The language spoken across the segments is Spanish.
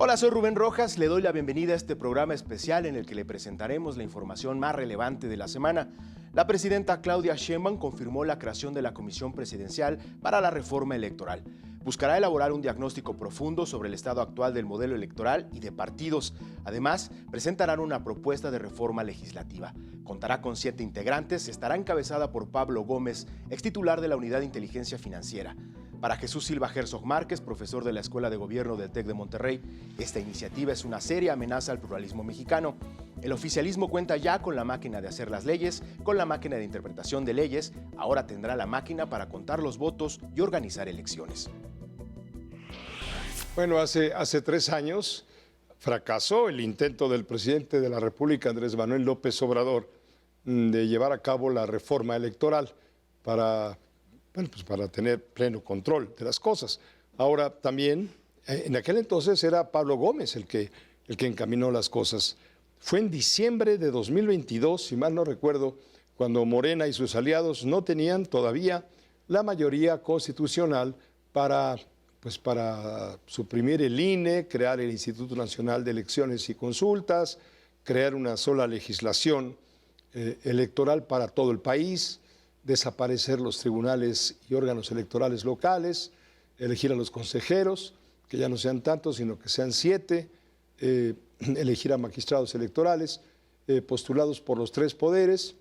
Hola, soy Rubén Rojas, le doy la bienvenida a este programa especial en el que le presentaremos la información más relevante de la semana. La presidenta Claudia Sheinbaum confirmó la creación de la Comisión Presidencial para la Reforma Electoral. Buscará elaborar un diagnóstico profundo sobre el estado actual del modelo electoral y de partidos. Además, presentarán una propuesta de reforma legislativa. Contará con 7 integrantes, estará encabezada por Pablo Gómez, extitular de la Unidad de Inteligencia Financiera. Para Jesús Silva Herzog Márquez, profesor de la Escuela de Gobierno del TEC de Monterrey, esta iniciativa es una seria amenaza al pluralismo mexicano. El oficialismo cuenta ya con la máquina de hacer las leyes, con la máquina de interpretación de leyes, ahora tendrá la máquina para contar los votos y organizar elecciones. Bueno, hace 3 años fracasó el intento del presidente de la República, Andrés Manuel López Obrador, de llevar a cabo la reforma electoral para tener pleno control de las cosas. Ahora también, en aquel entonces era Pablo Gómez el que encaminó las cosas. Fue en diciembre de 2022, si mal no recuerdo, cuando Morena y sus aliados no tenían todavía la mayoría constitucional para suprimir el INE, crear el Instituto Nacional de Elecciones y Consultas, crear una sola legislación electoral para todo el país, desaparecer los tribunales y órganos electorales locales, elegir a los consejeros, que ya no sean tantos, sino que sean 7, elegir a magistrados electorales, postulados por los 3 poderes,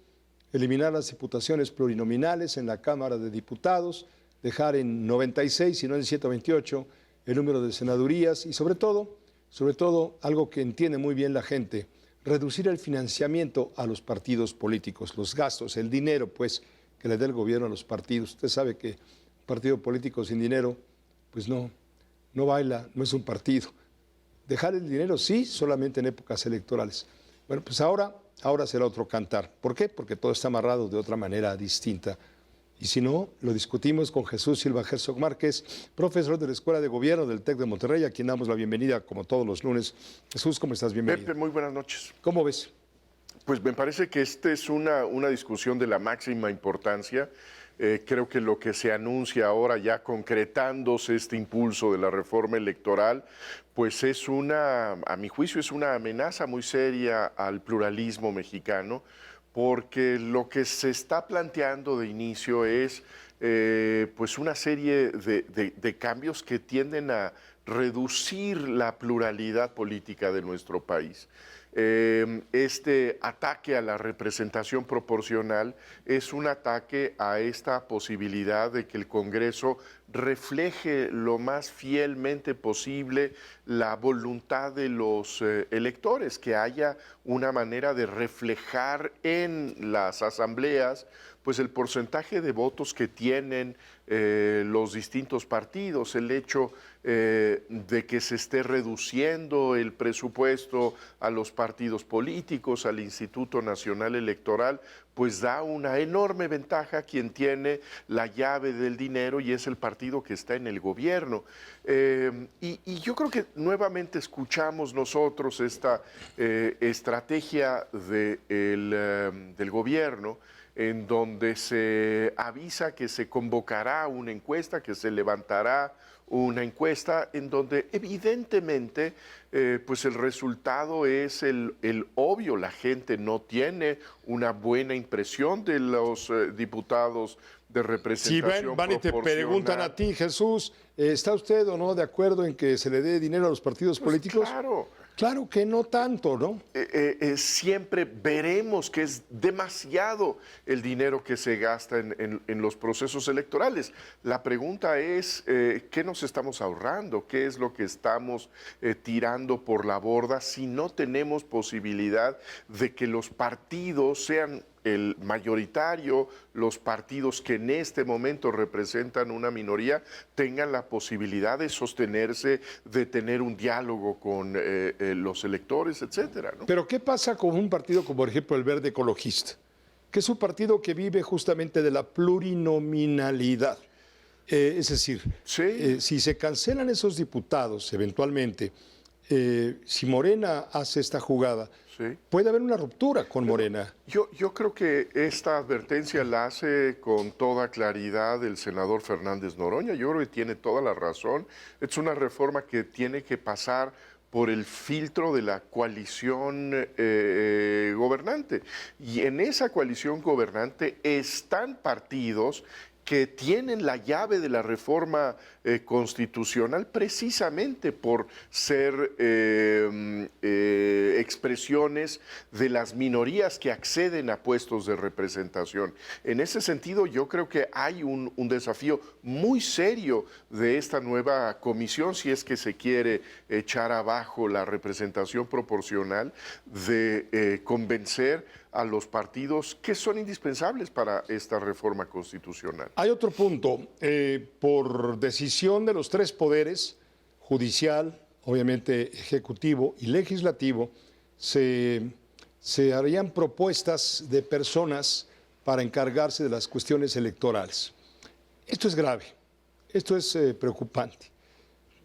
eliminar las diputaciones plurinominales en la Cámara de Diputados, dejar en 96 y no en 128 el número de senadurías y sobre todo, algo que entiende muy bien la gente, reducir el financiamiento a los partidos políticos, los gastos, el dinero, pues, que le dé el gobierno a los partidos. Usted sabe que un partido político sin dinero, pues no baila, no es un partido. Dejar el dinero, sí, solamente en épocas electorales. Bueno, pues ahora será otro cantar. ¿Por qué? Porque todo está amarrado de otra manera distinta. Y si no, lo discutimos con Jesús Silva Herzog Márquez, profesor de la Escuela de Gobierno del TEC de Monterrey, a quien damos la bienvenida como todos los lunes. Jesús, ¿cómo estás? Bienvenido. Pepe, muy buenas noches. ¿Cómo ves? Pues me parece que esta es una discusión de la máxima importancia. Creo que lo que se anuncia ahora, ya concretándose este impulso de la reforma electoral, pues a mi juicio, es una amenaza muy seria al pluralismo mexicano, porque lo que se está planteando de inicio es pues una serie de cambios que tienden a reducir la pluralidad política de nuestro país. Este ataque a la representación proporcional es un ataque a esta posibilidad de que el Congreso refleje lo más fielmente posible la voluntad de los electores, que haya una manera de reflejar en las asambleas pues el porcentaje de votos que tienen los distintos partidos, el hecho de que se esté reduciendo el presupuesto a los partidos políticos, al Instituto Nacional Electoral, pues da una enorme ventaja a quien tiene la llave del dinero y es el partido que está en el gobierno. Y yo creo que nuevamente escuchamos nosotros esta estrategia del gobierno, en donde se avisa que se convocará una encuesta, que se levantará una encuesta, en donde evidentemente pues el resultado es el obvio. La gente no tiene una buena impresión de los diputados de representación Si van y te preguntan a ti, Jesús, ¿está usted o no de acuerdo en que se le dé dinero a los partidos políticos? Claro. Claro que no tanto, ¿no? Siempre veremos que es demasiado el dinero que se gasta en los procesos electorales. La pregunta es, ¿qué nos estamos ahorrando? ¿Qué es lo que estamos tirando por la borda si no tenemos posibilidad de que los partidos sean el mayoritario, los partidos que en este momento representan una minoría, tengan la posibilidad de sostenerse, de tener un diálogo con los electores, etcétera, ¿no? Pero ¿qué pasa con un partido como, por ejemplo, el Verde Ecologista? Que es un partido que vive justamente de la plurinominalidad. Es decir, sí. Si se cancelan esos diputados eventualmente, si Morena hace esta jugada, sí, puede haber una ruptura con Morena. Yo creo que esta advertencia la hace con toda claridad el senador Fernández Noroña. Yo creo que tiene toda la razón. Es una reforma que tiene que pasar por el filtro de la coalición gobernante. Y en esa coalición gobernante están partidos que tienen la llave de la reforma constitucional precisamente por ser expresiones de las minorías que acceden a puestos de representación. En ese sentido, yo creo que hay un desafío muy serio de esta nueva comisión, si es que se quiere echar abajo la representación proporcional, de convencer a los partidos que son indispensables para esta reforma constitucional. Hay otro punto. Por decisión de los tres poderes, judicial, obviamente ejecutivo y legislativo, se harían propuestas de personas para encargarse de las cuestiones electorales. Esto es grave, esto es preocupante.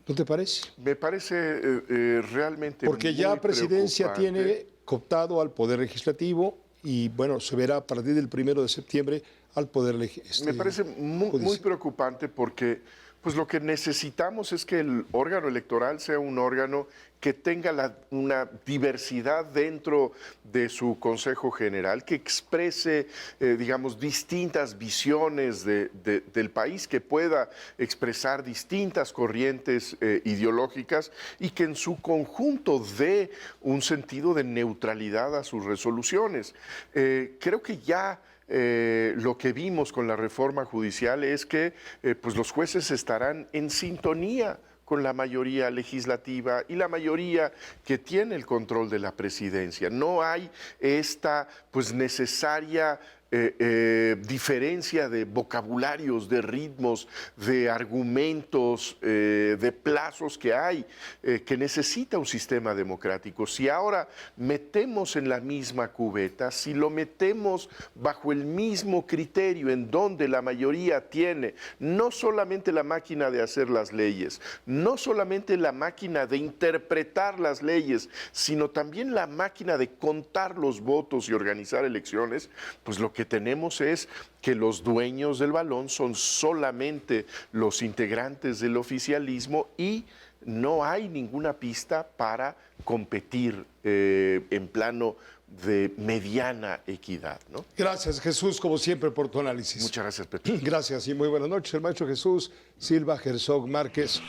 ¿No te parece? Me parece realmente porque muy ya Presidencia preocupante. tiene cooptado al Poder Legislativo y, bueno, se verá a partir del 1 de septiembre al Poder Legislativo. Me parece muy preocupante porque pues lo que necesitamos es que el órgano electoral sea un órgano que tenga una diversidad dentro de su Consejo General, que exprese, digamos, distintas visiones del país, que pueda expresar distintas corrientes ideológicas y que en su conjunto dé un sentido de neutralidad a sus resoluciones. Creo que ya lo que vimos con la reforma judicial es que pues los jueces estarán en sintonía con la mayoría legislativa y la mayoría que tiene el control de la presidencia. No hay esta pues necesaria diferencia de vocabularios, de ritmos, de argumentos, de plazos que hay, que necesita un sistema democrático. Si ahora metemos en la misma cubeta, si lo metemos bajo el mismo criterio en donde la mayoría tiene no solamente la máquina de hacer las leyes, no solamente la máquina de interpretar las leyes, sino también la máquina de contar los votos y organizar elecciones, pues lo que tenemos es que los dueños del balón son solamente los integrantes del oficialismo y no hay ninguna pista para competir en plano de mediana equidad, ¿no? Gracias, Jesús, como siempre, por tu análisis. Muchas gracias, Petro. Gracias y muy buenas noches. El maestro Jesús Silva Herzog Márquez.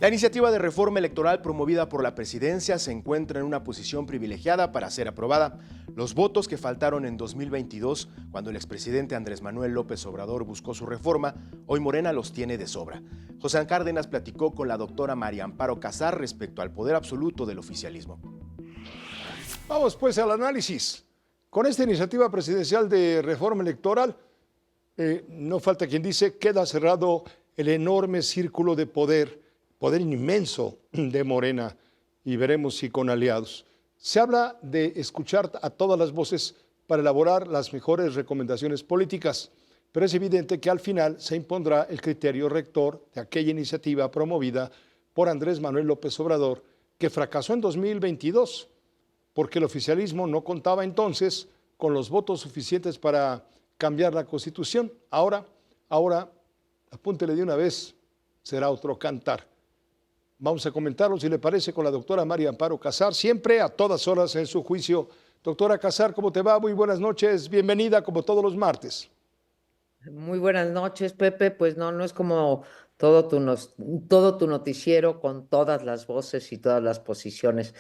La iniciativa de reforma electoral promovida por la presidencia se encuentra en una posición privilegiada para ser aprobada. Los votos que faltaron en 2022, cuando el expresidente Andrés Manuel López Obrador buscó su reforma, hoy Morena los tiene de sobra. José Cárdenas platicó con la doctora María Amparo Casar respecto al poder absoluto del oficialismo. Vamos pues al análisis. Con esta iniciativa presidencial de reforma electoral, no falta quien dice, queda cerrado el enorme círculo de poder inmenso de Morena, y veremos si con aliados. Se habla de escuchar a todas las voces para elaborar las mejores recomendaciones políticas, pero es evidente que al final se impondrá el criterio rector de aquella iniciativa promovida por Andrés Manuel López Obrador, que fracasó en 2022, porque el oficialismo no contaba entonces con los votos suficientes para cambiar la Constitución. Ahora, apúntele de una vez, será otro cantar. Vamos a comentarlo, si le parece, con la doctora María Amparo Casar, siempre a todas horas en su juicio. Doctora Casar, ¿cómo te va? Muy buenas noches, bienvenida como todos los martes. Muy buenas noches, Pepe. Pues no es como todo tu noticiero con todas las voces y todas las posiciones.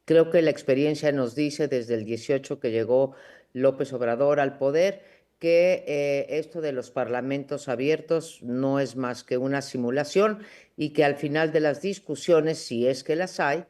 Creo que la experiencia nos dice desde el 18 que llegó López Obrador al poder que esto de los parlamentos abiertos no es más que una simulación y que al final de las discusiones, si es que las hay,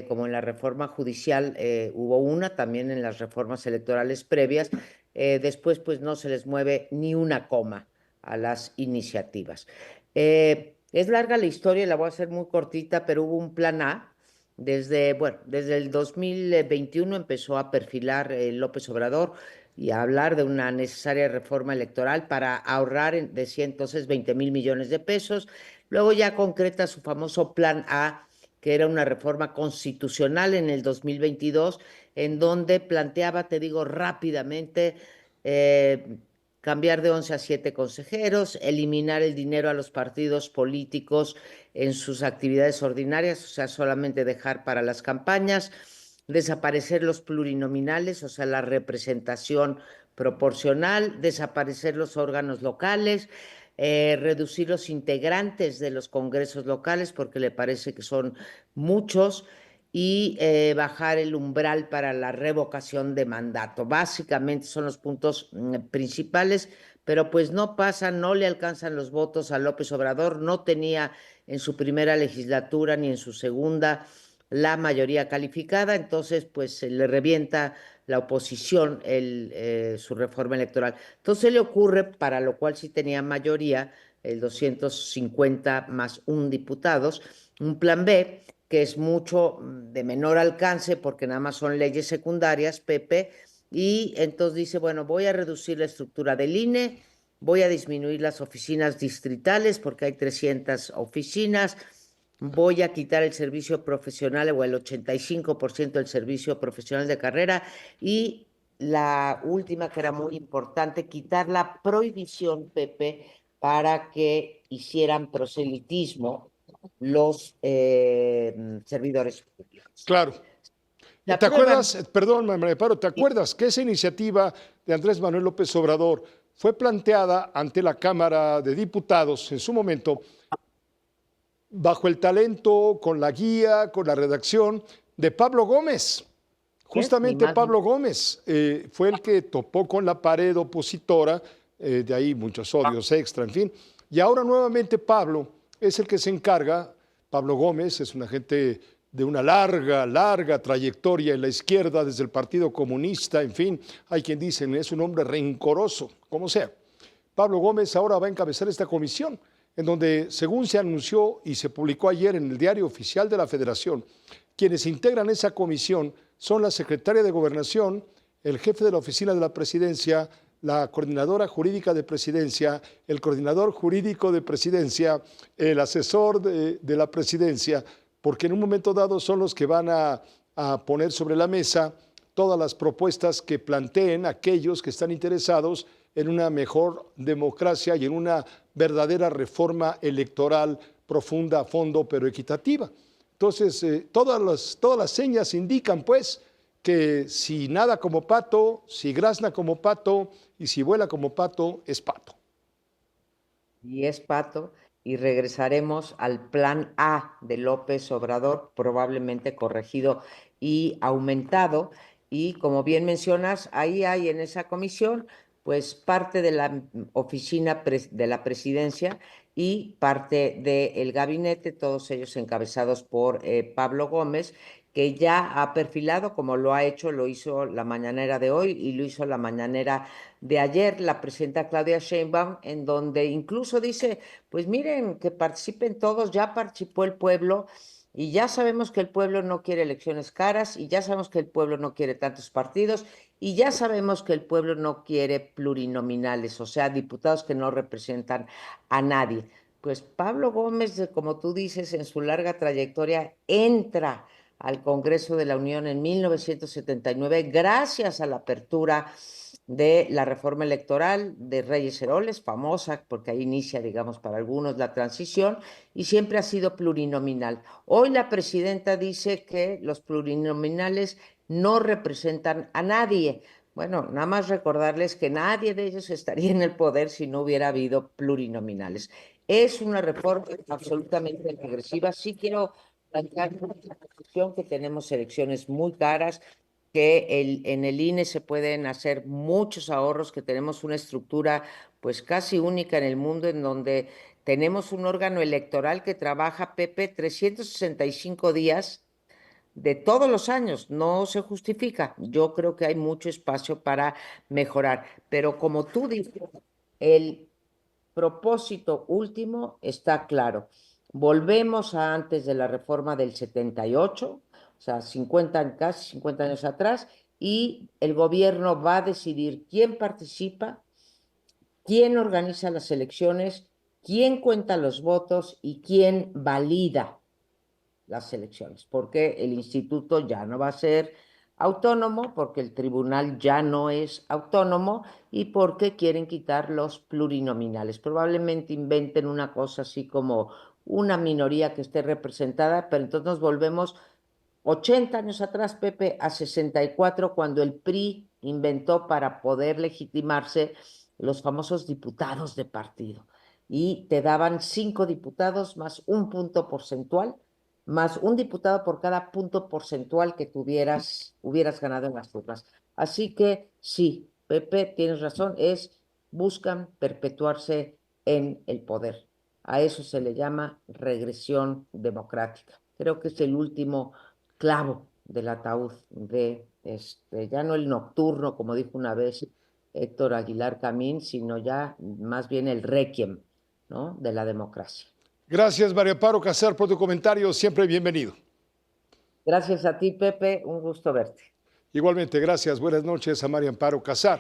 como en la reforma judicial hubo una, también en las reformas electorales previas, después pues no se les mueve ni una coma a las iniciativas. Es larga la historia y la voy a hacer muy cortita, pero hubo un plan A. Desde el 2021 empezó a perfilar López Obrador y a hablar de una necesaria reforma electoral para ahorrar, decía entonces, 20,000 millones de pesos. Luego ya concreta su famoso plan A, que era una reforma constitucional en el 2022, en donde planteaba, te digo rápidamente, cambiar de 11 a 7 consejeros, eliminar el dinero a los partidos políticos en sus actividades ordinarias, o sea, solamente dejar para las campañas, desaparecer los plurinominales, o sea, la representación proporcional, desaparecer los órganos locales, reducir los integrantes de los congresos locales porque le parece que son muchos y bajar el umbral para la revocación de mandato. Básicamente son los puntos principales, pero pues no pasa, no le alcanzan los votos a López Obrador, no tenía en su primera legislatura ni en su segunda la mayoría calificada, entonces pues se le revienta la oposición su reforma electoral. Entonces le ocurre, para lo cual sí tenía mayoría, el 250 más un diputados, un plan B, que es mucho de menor alcance porque nada más son leyes secundarias, Pepe, y entonces dice, bueno, voy a reducir la estructura del INE, voy a disminuir las oficinas distritales porque hay 300 oficinas, voy a quitar el servicio profesional o el 85% del servicio profesional de carrera y la última que era muy importante, quitar la prohibición, Pepe, para que hicieran proselitismo los servidores públicos. Claro. Se ¿Te aprueban. acuerdas, perdón, me paro, ¿te acuerdas que esa iniciativa de Andrés Manuel López Obrador fue planteada ante la Cámara de Diputados en su momento bajo el talento, con la guía, con la redacción de Pablo Gómez? Justamente Pablo Gómez fue el que topó con la pared opositora, de ahí muchos odios extra, en fin. Y ahora nuevamente Pablo es el que se encarga. Pablo Gómez es una gente de una larga trayectoria en la izquierda, desde el Partido Comunista, en fin, hay quien dice es un hombre rencoroso, como sea. Pablo Gómez ahora va a encabezar esta comisión, en donde, según se anunció y se publicó ayer en el Diario Oficial de la Federación, quienes integran esa comisión son la secretaria de Gobernación, el jefe de la Oficina de la Presidencia, la coordinadora jurídica de Presidencia, el coordinador jurídico de Presidencia, el asesor de la Presidencia, porque en un momento dado son los que van a poner sobre la mesa todas las propuestas que planteen aquellos que están interesados en una mejor democracia y en una verdadera reforma electoral profunda, a fondo, pero equitativa. Entonces, todas las señas indican, pues, que si nada como pato, si grazna como pato y si vuela como pato, es pato. Y es pato, y regresaremos al plan A de López Obrador, probablemente corregido y aumentado. Y como bien mencionas, ahí hay en esa comisión, pues parte de la oficina de la presidencia y parte del gabinete, todos ellos encabezados por Pablo Gómez, que ya ha perfilado, como lo ha hecho, lo hizo la mañanera de hoy y lo hizo la mañanera de ayer, la presidenta Claudia Sheinbaum, en donde incluso dice, pues miren, que participen todos, ya participó el pueblo y ya sabemos que el pueblo no quiere elecciones caras y ya sabemos que el pueblo no quiere tantos partidos y ya sabemos que el pueblo no quiere plurinominales, o sea, diputados que no representan a nadie. Pues Pablo Gómez, como tú dices, en su larga trayectoria entra al Congreso de la Unión en 1979 gracias a la apertura de la reforma electoral de Reyes Heroles, famosa porque ahí inicia, digamos, para algunos la transición, y siempre ha sido plurinominal. Hoy la presidenta dice que los plurinominales no representan a nadie. Bueno, nada más recordarles que nadie de ellos estaría en el poder si no hubiera habido plurinominales. Es una reforma absolutamente regresiva. Sí quiero plantear una posición que tenemos elecciones muy caras, que en el INE se pueden hacer muchos ahorros, que tenemos una estructura pues casi única en el mundo, en donde tenemos un órgano electoral que trabaja, Pepe, 365 días de todos los años, no se justifica. Yo creo que hay mucho espacio para mejorar, pero como tú dices, el propósito último está claro. Volvemos a antes de la reforma del 78, o sea, casi 50 años atrás, y el gobierno va a decidir quién participa, quién organiza las elecciones, quién cuenta los votos y quién valida las elecciones, porque el instituto ya no va a ser autónomo, porque el tribunal ya no es autónomo y porque quieren quitar los plurinominales. Probablemente inventen una cosa así como una minoría que esté representada, pero entonces nos volvemos 80 años atrás, Pepe, a 64, cuando el PRI inventó para poder legitimarse los famosos diputados de partido. Y te daban 5 diputados más un punto porcentual, más un diputado por cada punto porcentual que hubieras ganado en las urnas. Así que sí, Pepe, tienes razón, buscan perpetuarse en el poder. A eso se le llama regresión democrática. Creo que es el último clavo del ataúd ya no el nocturno, como dijo una vez Héctor Aguilar Camín, sino ya más bien el requiem, ¿no?, de la democracia. Gracias, María Amparo Casar, por tu comentario. Siempre bienvenido. Gracias a ti, Pepe. Un gusto verte. Igualmente, gracias. Buenas noches a María Amparo Casar.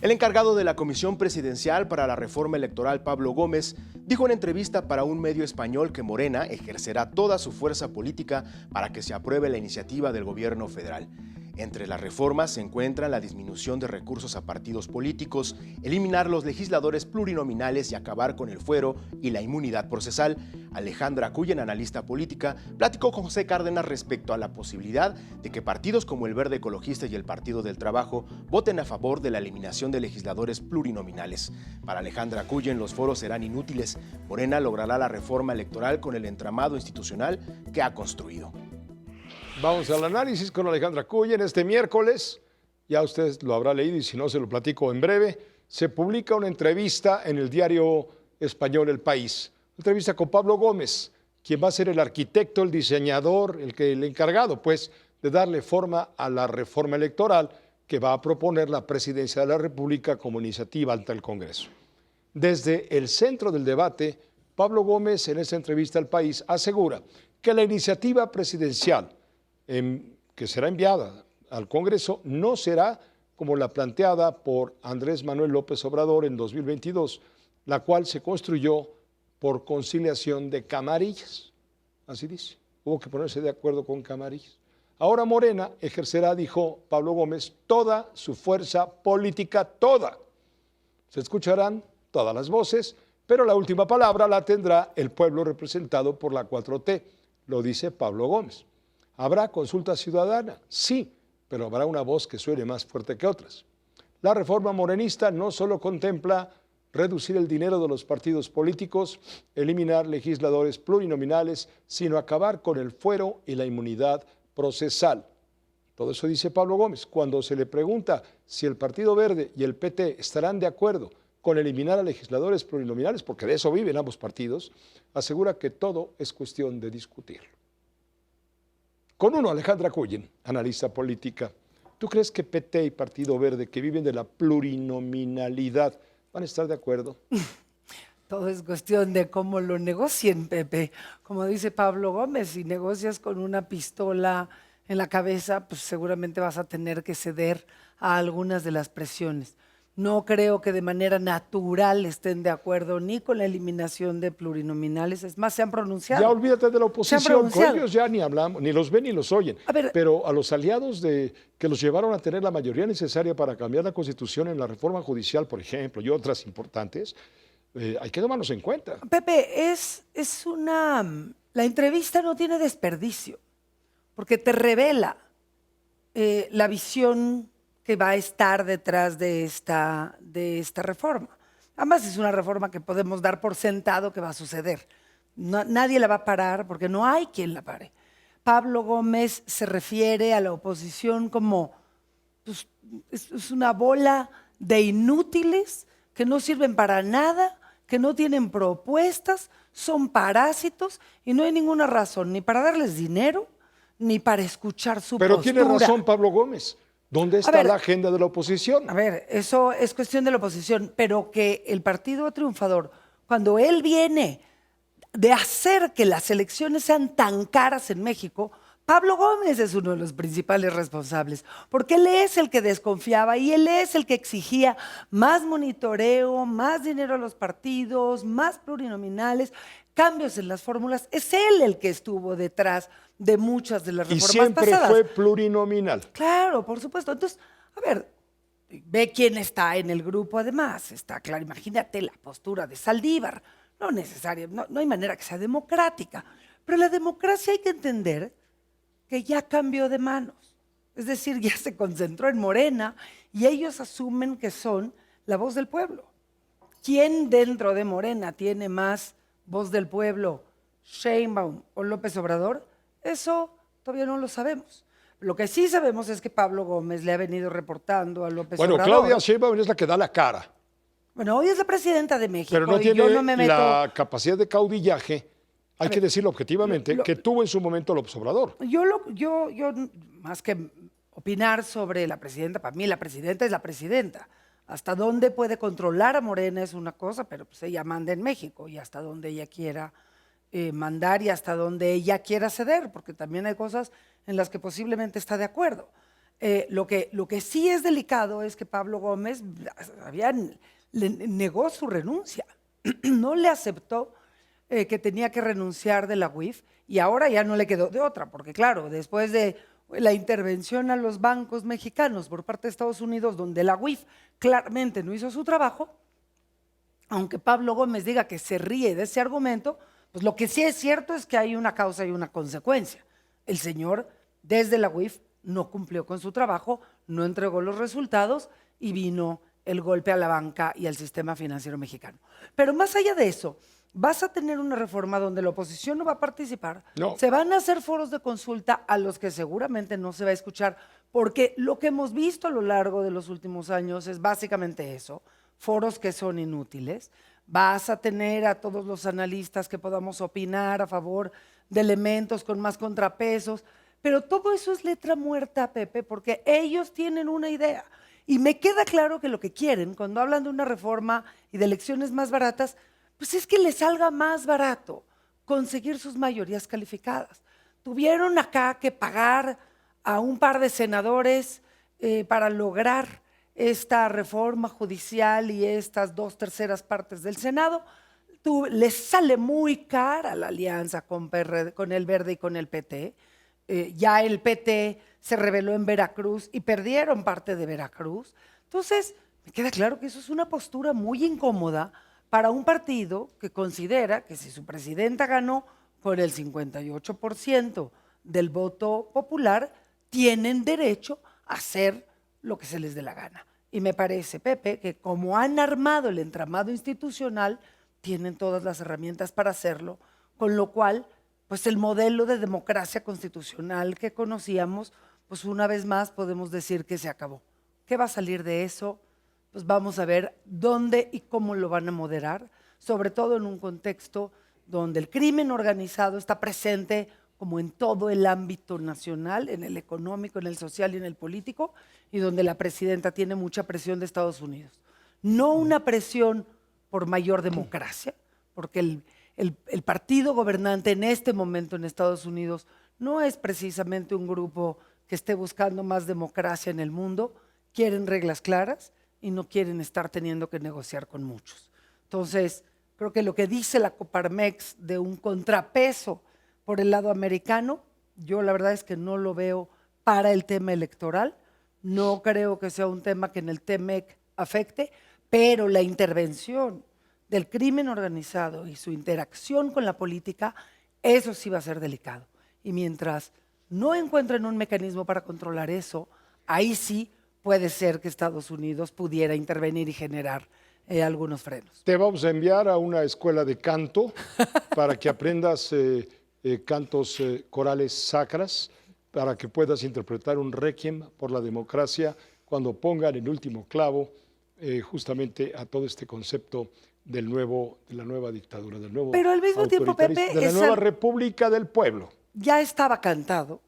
El encargado de la Comisión Presidencial para la Reforma Electoral, Pablo Gómez, dijo en entrevista para un medio español que Morena ejercerá toda su fuerza política para que se apruebe la iniciativa del gobierno federal. Entre las reformas se encuentran la disminución de recursos a partidos políticos, eliminar los legisladores plurinominales y acabar con el fuero y la inmunidad procesal. Alejandra Cullen, analista política, platicó con José Cárdenas respecto a la posibilidad de que partidos como el Verde Ecologista y el Partido del Trabajo voten a favor de la eliminación de legisladores plurinominales. Para Alejandra Cullen, los foros serán inútiles. Morena logrará la reforma electoral con el entramado institucional que ha construido. Vamos al análisis con Alejandra Cullen. Este miércoles, ya usted lo habrá leído y si no se lo platico en breve, se publica una entrevista en el diario español El País. Una entrevista con Pablo Gómez, quien va a ser el arquitecto, el diseñador, el encargado, pues, de darle forma a la reforma electoral que va a proponer la Presidencia de la República como iniciativa ante el Congreso. Desde el centro del debate, Pablo Gómez, en esta entrevista al País, asegura que la iniciativa presidencial que será enviada al Congreso no será como la planteada por Andrés Manuel López Obrador en 2022, la cual se construyó por conciliación de camarillas. Así dice, hubo que ponerse de acuerdo con camarillas. Ahora Morena ejercerá, dijo Pablo Gómez, toda su fuerza política, toda. Se escucharán todas las voces, pero la última palabra la tendrá el pueblo representado por la 4T, lo dice Pablo Gómez. ¿Habrá consulta ciudadana? Sí, pero habrá una voz que suene más fuerte que otras. La reforma morenista no solo contempla reducir el dinero de los partidos políticos, eliminar legisladores plurinominales, sino acabar con el fuero y la inmunidad procesal. Todo eso dice Pablo Gómez. Cuando se le pregunta si el Partido Verde y el PT estarán de acuerdo con eliminar a legisladores plurinominales, porque de eso viven ambos partidos, asegura que todo es cuestión de discutirlo. Con uno, Alejandra Cullen, analista política. ¿Tú crees que PT y Partido Verde, que viven de la plurinominalidad, van a estar de acuerdo? Todo es cuestión de cómo lo negocien, Pepe. Como dice Pablo Gómez, si negocias con una pistola en la cabeza, pues seguramente vas a tener que ceder a algunas de las presiones. No creo que de manera natural estén de acuerdo ni con la eliminación de plurinominales. Es más, se han pronunciado. Ya olvídate de la oposición, con ellos ya ni hablamos, ni los ven ni los oyen. Pero a los aliados que los llevaron a tener la mayoría necesaria para cambiar la Constitución en la reforma judicial, por ejemplo, y otras importantes, hay que tomarlos en cuenta. Pepe, la entrevista no tiene desperdicio, porque te revela la visión que va a estar detrás de esta reforma. Además, es una reforma que podemos dar por sentado que va a suceder. Nadie la va a parar porque no hay quien la pare. Pablo Gómez se refiere a la oposición como pues, es una bola de inútiles que no sirven para nada, que no tienen propuestas, son parásitos y no hay ninguna razón ni para darles dinero ni para escuchar su postura. Pero tiene razón Pablo Gómez. ¿Dónde está la agenda de la oposición? A ver, eso es cuestión de la oposición, pero que el partido triunfador, cuando él viene de hacer que las elecciones sean tan caras en México, Pablo Gómez es uno de los principales responsables, porque él es el que desconfiaba y él es el que exigía más monitoreo, más dinero a los partidos, más plurinominales, cambios en las fórmulas. Es él el que estuvo detrás de muchas de las Y reformas siempre pasadas. fue plurinominal. Claro, por supuesto. Entonces, a ver, ve quién está en el grupo además. Está claro, imagínate la postura de Saldívar. No necesaria, no hay manera que sea democrática. Pero la democracia hay que entender que ya cambió de manos. Es decir, ya se concentró en Morena y ellos asumen que son la voz del pueblo. ¿Quién dentro de Morena tiene más voz del pueblo, Sheinbaum o López Obrador? Eso todavía no lo sabemos. Lo que sí sabemos es que Pablo Gómez le ha venido reportando a López Bueno, Obrador. Claudia Sheinbaum es la que da la cara, Bueno, hoy es la presidenta de México pero no y tiene yo no me meto. la capacidad de caudillaje, hay que decirlo objetivamente, que tuvo en su momento López Obrador. Yo, más que opinar sobre la presidenta, para mí la presidenta es la presidenta. Hasta dónde puede controlar a Morena es una cosa, pero pues ella manda en México y hasta donde ella quiera mandar y hasta donde ella quiera ceder, porque también hay cosas en las que posiblemente está de acuerdo. Lo que sí es delicado es que Pablo Gómez le negó su renuncia, no le aceptó que tenía que renunciar de la UIF y ahora ya no le quedó de otra, porque claro, después de la intervención a los bancos mexicanos por parte de Estados Unidos, donde la UIF claramente no hizo su trabajo, aunque Pablo Gómez diga que se ríe de ese argumento, pues lo que sí es cierto es que hay una causa y una consecuencia. El señor desde la UIF no cumplió con su trabajo, no entregó los resultados y vino el golpe a la banca y al sistema financiero mexicano. Pero más allá de eso, vas a tener una reforma donde la oposición no va a participar, No. se van a hacer foros de consulta a los que seguramente no se va a escuchar, porque lo que hemos visto a lo largo de los últimos años es básicamente eso, foros que son inútiles. Vas a tener a todos los analistas que podamos opinar a favor de elementos con más contrapesos, pero todo eso es letra muerta, Pepe, porque ellos tienen una idea. Y me queda claro que lo que quieren, cuando hablan de una reforma y de elecciones más baratas, pues es que les salga más barato conseguir sus mayorías calificadas. Tuvieron acá que pagar a un par de senadores para lograr esta reforma judicial y estas 2/3 partes del Senado. Les sale muy cara la alianza con el Verde y con el PT. Ya el PT se rebeló en Veracruz y perdieron parte de Veracruz. Entonces, me queda claro que eso es una postura muy incómoda para un partido que considera que si su presidenta ganó con el 58% del voto popular, tienen derecho a hacer lo que se les dé la gana. Y me parece, Pepe, que como han armado el entramado institucional, tienen todas las herramientas para hacerlo, con lo cual, pues el modelo de democracia constitucional que conocíamos, pues una vez más podemos decir que se acabó. ¿Qué va a salir de eso? Pues vamos a ver dónde y cómo lo van a moderar, sobre todo en un contexto donde el crimen organizado está presente como en todo el ámbito nacional, en el económico, en el social y en el político, y donde la presidenta tiene mucha presión de Estados Unidos. No una presión por mayor democracia, porque el partido gobernante en este momento en Estados Unidos no es precisamente un grupo que esté buscando más democracia en el mundo, quieren reglas claras y no quieren estar teniendo que negociar con muchos. Entonces, creo que lo que dice la Coparmex de un contrapeso por el lado americano, yo la verdad es que no lo veo para el tema electoral, no creo que sea un tema que en el TEMEC afecte, pero la intervención del crimen organizado y su interacción con la política, eso sí va a ser delicado. Y mientras no encuentren un mecanismo para controlar eso, ahí sí puede ser que Estados Unidos pudiera intervenir y generar algunos frenos. Te vamos a enviar a una escuela de canto para que aprendas cantos corales sacras, para que puedas interpretar un requiem por la democracia cuando pongan el último clavo justamente a todo este concepto de la nueva dictadura, del nuevo Pero al mismo tiempo, autoritarismo, Pepe, de la nueva república del pueblo. Ya estaba cantado,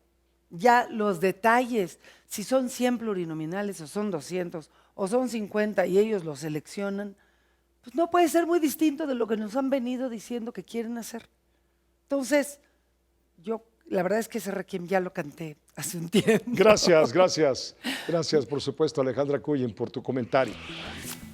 ya los detalles, si son 100 plurinominales o son 200 o son 50 y ellos los seleccionan, pues no puede ser muy distinto de lo que nos han venido diciendo que quieren hacer. Entonces, yo la verdad es que ese requiem ya lo canté hace un tiempo. Gracias, gracias. Gracias, por supuesto, Alejandra Cuyen, por tu comentario.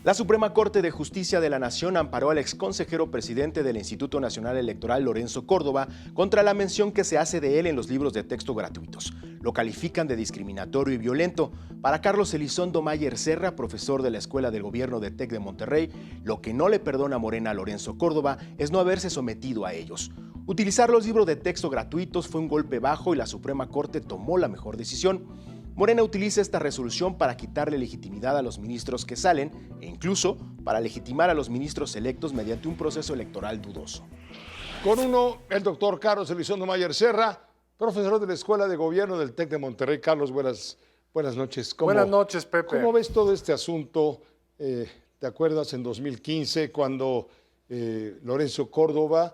La Suprema Corte de Justicia de la Nación amparó al exconsejero presidente del Instituto Nacional Electoral, Lorenzo Córdoba, contra la mención que se hace de él en los libros de texto gratuitos. Lo califican de discriminatorio y violento. Para Carlos Elizondo Mayer Serra, profesor de la Escuela del Gobierno de TEC de Monterrey, lo que no le perdona Morena a Lorenzo Córdoba es no haberse sometido a ellos. Utilizar los libros de texto gratuitos fue un golpe bajo y la Suprema Corte tomó la mejor decisión. Morena utiliza esta resolución para quitarle legitimidad a los ministros que salen e incluso para legitimar a los ministros electos mediante un proceso electoral dudoso. Con uno, el doctor Carlos Elizondo Mayer Serra, profesor de la Escuela de Gobierno del TEC de Monterrey. Carlos, buenas noches. Buenas noches, Pepe. ¿Cómo ves todo este asunto? ¿Te acuerdas en 2015 cuando Lorenzo Córdoba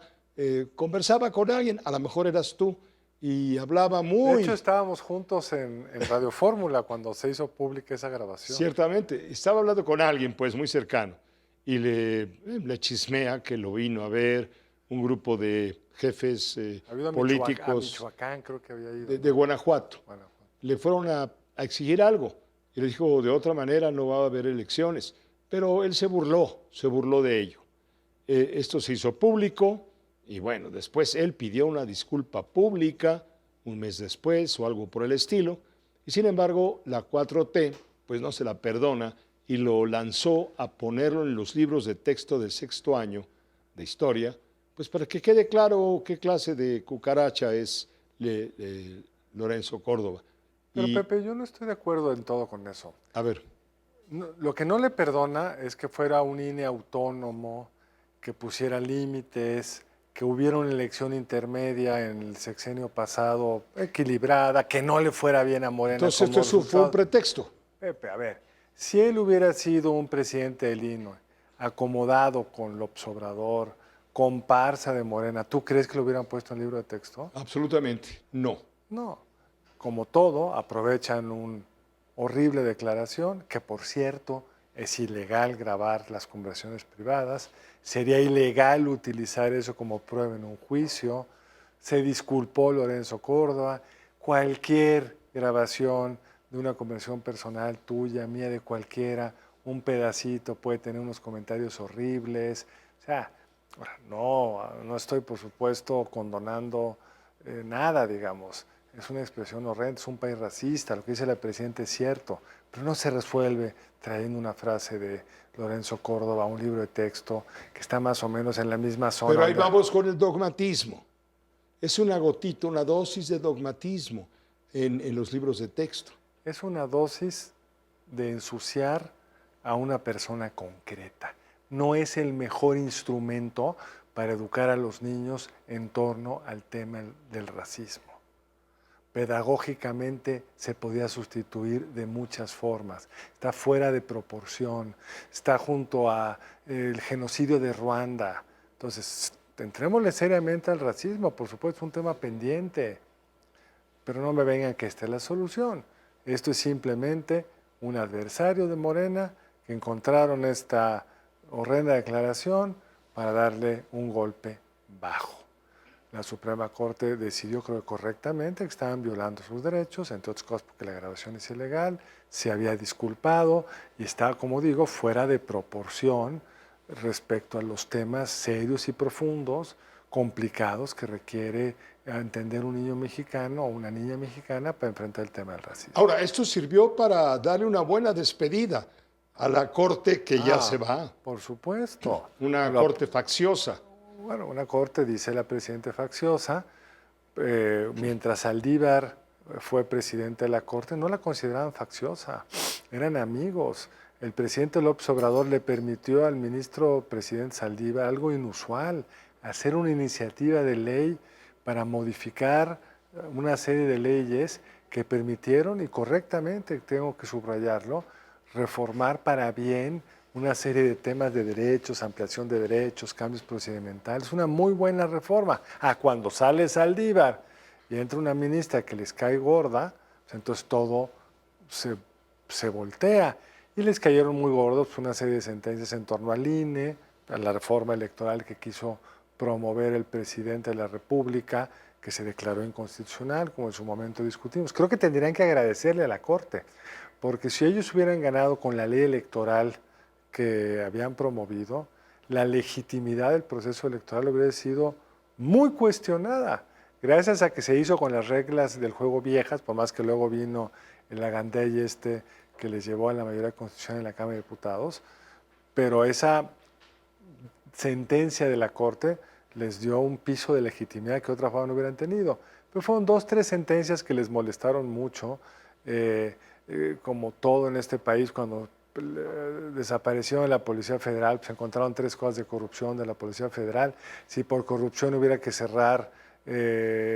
conversaba con alguien? A lo mejor eras tú. Y hablaba muy... De hecho, estábamos juntos en Radio Fórmula cuando se hizo pública esa grabación. Ciertamente. Estaba hablando con alguien, pues, muy cercano. Y le chismea que lo vino a ver un grupo de jefes políticos... A Michoacán creo que había ido. De Guanajuato. Le fueron a exigir algo. Y le dijo, de otra manera no va a haber elecciones. Pero él se burló de ello. Esto se hizo público. Y bueno, después él pidió una disculpa pública un mes después o algo por el estilo, y sin embargo la 4T pues no se la perdona y lo lanzó a ponerlo en los libros de texto del 6º año de historia, pues para que quede claro qué clase de cucaracha es Lorenzo Córdoba. Pero Pepe, yo no estoy de acuerdo en todo con eso. A ver. Lo que no le perdona es que fuera un INE autónomo, que pusiera límites, que hubiera una elección intermedia en el sexenio pasado equilibrada, que no le fuera bien a Morena. Entonces esto fue un pretexto. Pepe, a ver, si él hubiera sido un presidente del INE acomodado con López Obrador, comparsa de Morena, ¿tú crees que lo hubieran puesto en libro de texto? Absolutamente, no. No. Como todo, aprovechan una horrible declaración, que por cierto es ilegal grabar las conversaciones privadas, sería ilegal utilizar eso como prueba en un juicio. Se disculpó Lorenzo Córdoba. Cualquier grabación de una conversación personal tuya, mía, de cualquiera, un pedacito puede tener unos comentarios horribles. O sea, no estoy, por supuesto, condonando nada, digamos. Es una expresión horrenda, es un país racista, lo que dice la presidenta es cierto, pero no se resuelve trayendo una frase de Lorenzo Córdoba, un libro de texto que está más o menos en la misma zona. Pero ahí vamos con el dogmatismo. Es una gotita, una dosis de dogmatismo en los libros de texto. Es una dosis de ensuciar a una persona concreta. No es el mejor instrumento para educar a los niños en torno al tema del racismo. Pedagógicamente se podía sustituir de muchas formas. Está fuera de proporción, está junto al genocidio de Ruanda. Entonces, entrémosle seriamente al racismo, por supuesto, es un tema pendiente, pero no me vengan que esta es la solución. Esto es simplemente un adversario de Morena que encontraron esta horrenda declaración para darle un golpe bajo. La Suprema Corte decidió, creo que correctamente, que estaban violando sus derechos, entre otras cosas porque la grabación es ilegal, se había disculpado y está, como digo, fuera de proporción respecto a los temas serios y profundos, complicados que requiere entender un niño mexicano o una niña mexicana para enfrentar el tema del racismo. Ahora, esto sirvió para darle una buena despedida a la Corte que ya se va. Por supuesto. Una Corte facciosa. Bueno, una corte, dice la presidenta, facciosa. Mientras Saldívar fue presidente de la corte, no la consideraban facciosa, eran amigos. El presidente López Obrador le permitió al ministro presidente Saldívar algo inusual, hacer una iniciativa de ley para modificar una serie de leyes que permitieron, y correctamente, tengo que subrayarlo, reformar para bien una serie de temas de derechos, ampliación de derechos, cambios procedimentales, una muy buena reforma. Cuando sale Saldívar y entra una ministra que les cae gorda, pues entonces todo se voltea. Y les cayeron muy gordos una serie de sentencias en torno al INE, a la reforma electoral que quiso promover el presidente de la República, que se declaró inconstitucional, como en su momento discutimos. Creo que tendrían que agradecerle a la Corte, porque si ellos hubieran ganado con la ley electoral que habían promovido, la legitimidad del proceso electoral hubiera sido muy cuestionada, gracias a que se hizo con las reglas del juego viejas, por más que luego vino el agandey que les llevó a la mayoría constitucional en la Cámara de Diputados, pero esa sentencia de la Corte les dio un piso de legitimidad que de otra forma no hubieran tenido. Pero fueron 2, 3 sentencias que les molestaron mucho, como todo en este país, cuando desapareció de la Policía Federal, se encontraron 3 cosas de corrupción de la Policía Federal. Si por corrupción hubiera que cerrar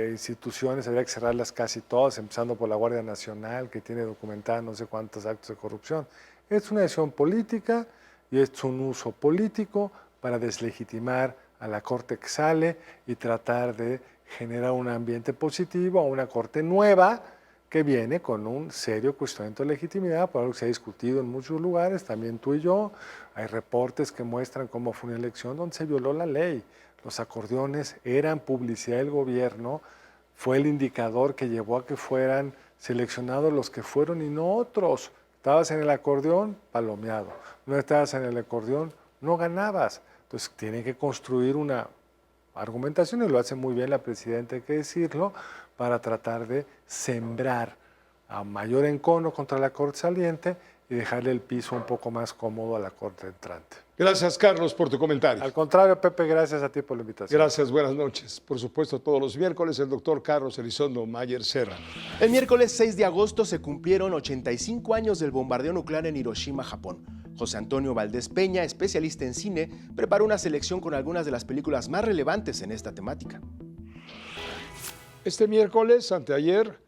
instituciones, habría que cerrarlas casi todas, empezando por la Guardia Nacional, que tiene documentada no sé cuántos actos de corrupción. Es una decisión política y es un uso político para deslegitimar a la Corte que sale y tratar de generar un ambiente positivo a una Corte nueva que viene con un serio cuestionamiento de legitimidad, por algo que se ha discutido en muchos lugares, también tú y yo. Hay reportes que muestran cómo fue una elección donde se violó la ley. Los acordeones eran publicidad del gobierno, fue el indicador que llevó a que fueran seleccionados los que fueron y no otros. Estabas en el acordeón, palomeado. No estabas en el acordeón, no ganabas. Entonces tienen que construir una argumentación, y lo hace muy bien la presidenta, hay que decirlo, para tratar de sembrar a mayor encono contra la Corte saliente y dejarle el piso un poco más cómodo a la Corte entrante. Gracias, Carlos, por tu comentario. Al contrario, Pepe, gracias a ti por la invitación. Gracias, buenas noches. Por supuesto, todos los miércoles, el doctor Carlos Elizondo Mayer Serrano. El miércoles 6 de agosto se cumplieron 85 años del bombardeo nuclear en Hiroshima, Japón. José Antonio Valdés Peña, especialista en cine, preparó una selección con algunas de las películas más relevantes en esta temática. Este miércoles, anteayer,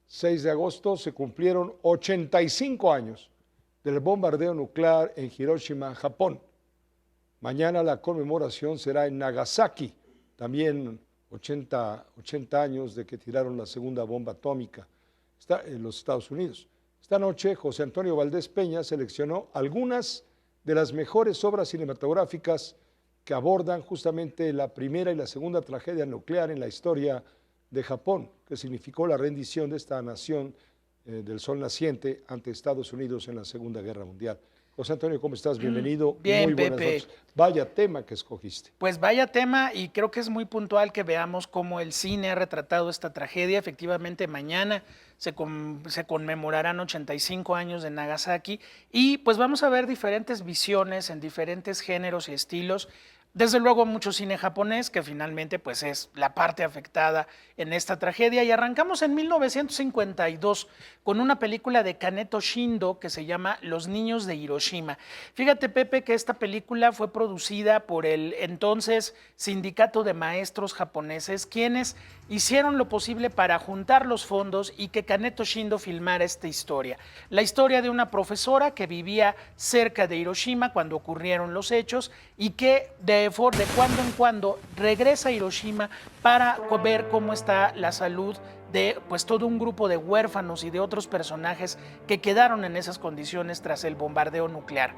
6 de agosto, se cumplieron 85 años del bombardeo nuclear en Hiroshima, Japón. Mañana la conmemoración será en Nagasaki, también 80 años de que tiraron la segunda bomba atómica en los Estados Unidos. Esta noche, José Antonio Valdés Peña seleccionó algunas de las mejores obras cinematográficas que abordan justamente la primera y la segunda tragedia nuclear en la historia de Japón, que significó la rendición de esta nación del sol naciente ante Estados Unidos en la Segunda Guerra Mundial. José Antonio, ¿cómo estás? Bienvenido. Bien, muy buenas Pepe. noches. Vaya tema que escogiste. Pues vaya tema, y creo que es muy puntual que veamos cómo el cine ha retratado esta tragedia. Efectivamente, mañana se conmemorarán 85 años de Nagasaki, y pues vamos a ver diferentes visiones en diferentes géneros y estilos. Desde luego mucho cine japonés, que finalmente pues es la parte afectada en esta tragedia, y arrancamos en 1952 con una película de Kaneto Shindo que se llama Los niños de Hiroshima. Fíjate, Pepe, que esta película fue producida por el entonces Sindicato de Maestros Japoneses, quienes hicieron lo posible para juntar los fondos y que Kaneto Shindo filmara esta historia. La historia de una profesora que vivía cerca de Hiroshima cuando ocurrieron los hechos y que de cuando en cuando regresa a Hiroshima para ver cómo está la salud de pues todo un grupo de huérfanos y de otros personajes que quedaron en esas condiciones tras el bombardeo nuclear.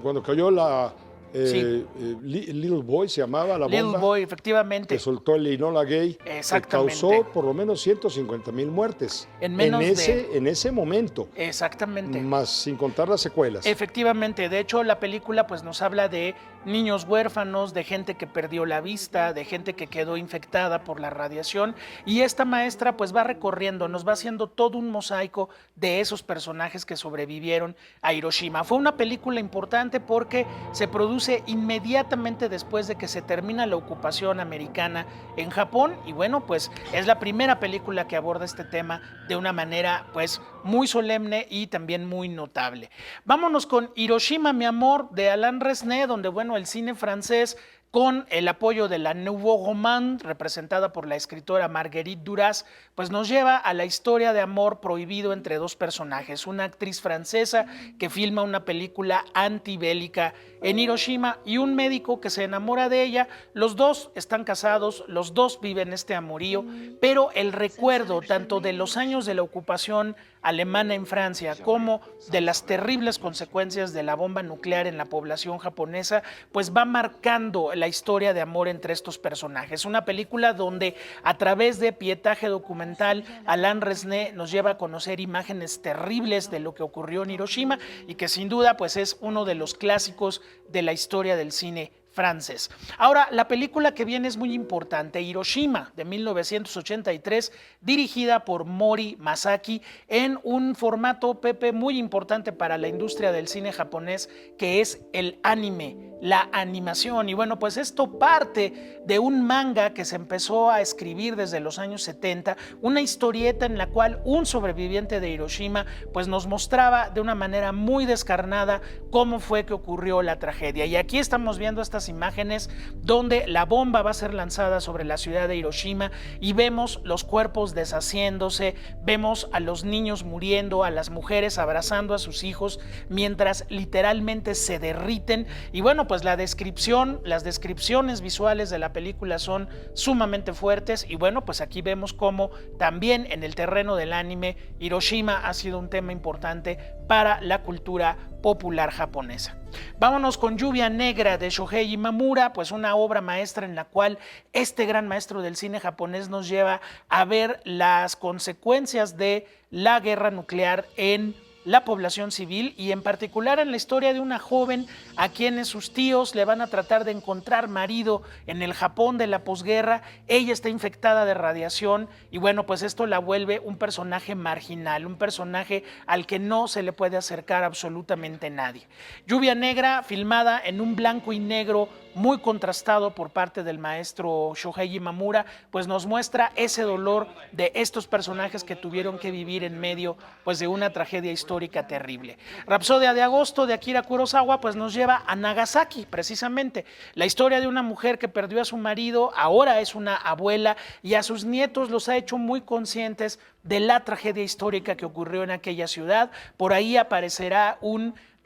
Cuando cayó la Little Boy, se llamaba la bomba. Little Boy, efectivamente. Que soltó el Enola Gay. Exactamente. Que causó por lo menos 150,000 muertes. En ese momento. Exactamente. Más sin contar las secuelas. Efectivamente. De hecho, la película pues nos habla de niños huérfanos, de gente que perdió la vista, de gente que quedó infectada por la radiación, y esta maestra pues va recorriendo, nos va haciendo todo un mosaico de esos personajes que sobrevivieron a Hiroshima. Fue una película importante porque se produce inmediatamente después de que se termina la ocupación americana en Japón, y bueno, pues es la primera película que aborda este tema de una manera pues muy solemne y también muy notable. Vámonos con Hiroshima, mi amor, de Alain Resnais, donde bueno, el cine francés, con el apoyo de la Nouveau Roman, representada por la escritora Marguerite Duras, pues nos lleva a la historia de amor prohibido entre dos personajes, una actriz francesa que filma una película antibélica en Hiroshima y un médico que se enamora de ella. Los dos están casados, los dos viven este amorío, pero el recuerdo tanto de los años de la ocupación alemana en Francia, como de las terribles consecuencias de la bomba nuclear en la población japonesa, pues va marcando la historia de amor entre estos personajes. Una película donde a través de pietaje documental, Alain Resnais nos lleva a conocer imágenes terribles de lo que ocurrió en Hiroshima y que sin duda pues es uno de los clásicos de la historia del cine francés. Ahora, la película que viene es muy importante, Hiroshima, de 1983, dirigida por Mori Masaki, en un formato, Pepe, muy importante para la industria del cine japonés, que es el anime, la animación. Y bueno, pues esto parte de un manga que se empezó a escribir desde los años 70, una historieta en la cual un sobreviviente de Hiroshima pues nos mostraba de una manera muy descarnada cómo fue que ocurrió la tragedia. Y aquí estamos viendo estas imágenes donde la bomba va a ser lanzada sobre la ciudad de Hiroshima y vemos los cuerpos deshaciéndose, vemos a los niños muriendo, a las mujeres abrazando a sus hijos mientras literalmente se derriten. Y bueno, pues las descripciones visuales de la película son sumamente fuertes y bueno, pues aquí vemos cómo también en el terreno del anime Hiroshima ha sido un tema importante para la cultura popular japonesa. Vámonos con Lluvia Negra de Shohei Imamura, pues una obra maestra en la cual este gran maestro del cine japonés nos lleva a ver las consecuencias de la guerra nuclear en la población civil y en particular en la historia de una joven a quienes sus tíos le van a tratar de encontrar marido en el Japón de la posguerra. Ella está infectada de radiación y bueno, pues esto la vuelve un personaje marginal, un personaje al que no se le puede acercar absolutamente nadie. Lluvia Negra, filmada en un blanco y negro muy contrastado por parte del maestro Shohei Imamura, pues nos muestra ese dolor de estos personajes que tuvieron que vivir en medio pues de una tragedia histórica terrible. Rapsodia de agosto de Akira Kurosawa pues nos lleva a Nagasaki, precisamente, la historia de una mujer que perdió a su marido, ahora es una abuela y a sus nietos los ha hecho muy conscientes de la tragedia histórica que ocurrió en aquella ciudad. Por ahí aparecerá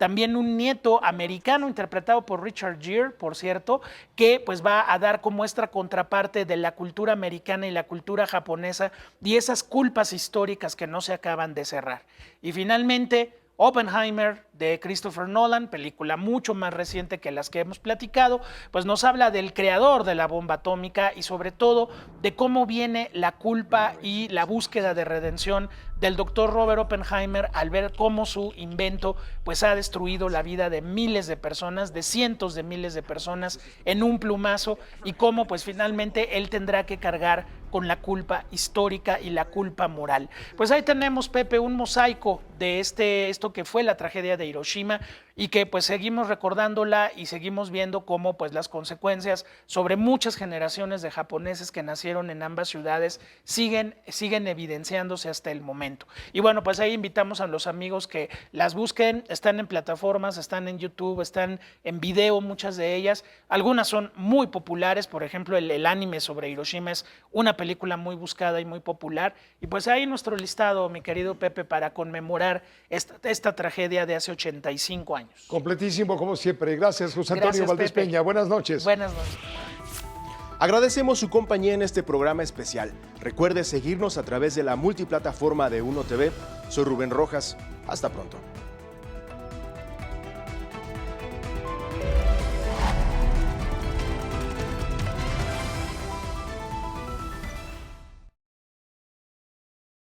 también un nieto americano interpretado por Richard Gere, por cierto, que pues va a dar como esta contraparte de la cultura americana y la cultura japonesa y esas culpas históricas que no se acaban de cerrar. Y finalmente, Oppenheimer de Christopher Nolan, película mucho más reciente que las que hemos platicado, pues nos habla del creador de la bomba atómica y sobre todo de cómo viene la culpa y la búsqueda de redención del doctor Robert Oppenheimer al ver cómo su invento pues ha destruido la vida de miles de personas, de cientos de miles de personas en un plumazo y cómo pues finalmente él tendrá que cargar con la culpa histórica y la culpa moral. Pues ahí tenemos, Pepe, un mosaico de esto que fue la tragedia de Hiroshima y que pues seguimos recordándola y seguimos viendo cómo pues las consecuencias sobre muchas generaciones de japoneses que nacieron en ambas ciudades siguen evidenciándose hasta el momento. Y bueno, pues ahí invitamos a los amigos que las busquen, están en plataformas, están en YouTube, están en video, muchas de ellas, algunas son muy populares, por ejemplo el anime sobre Hiroshima es una película muy buscada y muy popular, y pues ahí nuestro listado, mi querido Pepe, para conmemorar esta tragedia de hace 85 años. Completísimo, como siempre. Gracias, José Antonio Gracias, Valdés Pepe. Peña. Buenas noches. Buenas noches. Agradecemos su compañía en este programa especial. Recuerde seguirnos a través de la multiplataforma de Uno TV. Soy Rubén Rojas. Hasta pronto.